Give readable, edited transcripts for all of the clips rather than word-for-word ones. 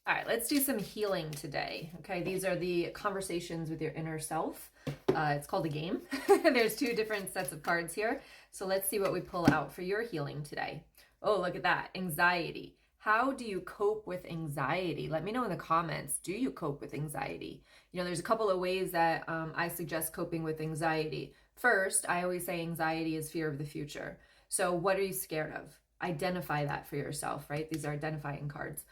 All right, let's do some healing today. Okay, these are the conversations with your inner self. It's called a game. There's two different sets of cards here. So let's see what we pull out for your healing today. Oh, look at that. Anxiety. How do you cope with anxiety? Let me know in the comments. Do you cope with anxiety? You know, there's a couple of ways that I suggest coping with anxiety. First, I always say anxiety is fear of the future. So what are you scared of? Identify that for yourself, right? These are identifying cards.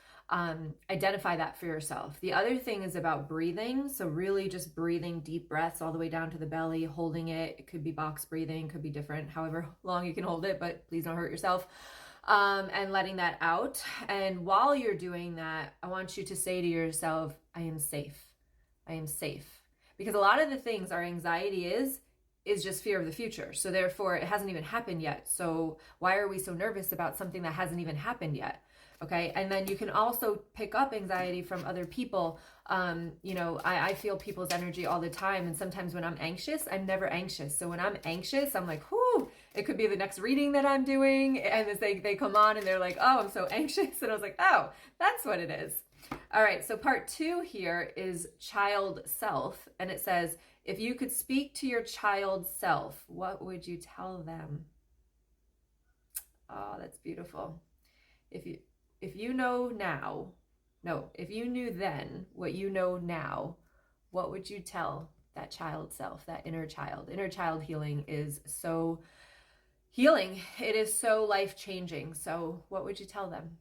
Identify that for yourself. The other thing is about breathing. So really just breathing deep breaths all the way down to the belly, holding it. It could be box breathing, could be different, however long you can hold it, but please don't hurt yourself. And letting that out. And while you're doing that, I want you to say to yourself, I am safe. I am safe. Because a lot of the things our anxiety is just fear of the future. So therefore it hasn't even happened yet. So why are we so nervous about something that hasn't even happened yet? Okay. And then you can also pick up anxiety from other people. I feel people's energy all the time. And sometimes when I'm anxious, I'm never anxious. So when I'm anxious, I'm like, whoo, it could be the next reading that I'm doing. And as they come on and they're like, oh, I'm so anxious. And I was like, oh, that's what it is. All right. So part 2 here is child self. And it says, if you could speak to your child self, what would you tell them? Oh, that's beautiful. If you know now, no, if you knew then what you know now, what would you tell that child self, that inner child? Inner child healing is so healing. It is so life-changing. So what would you tell them?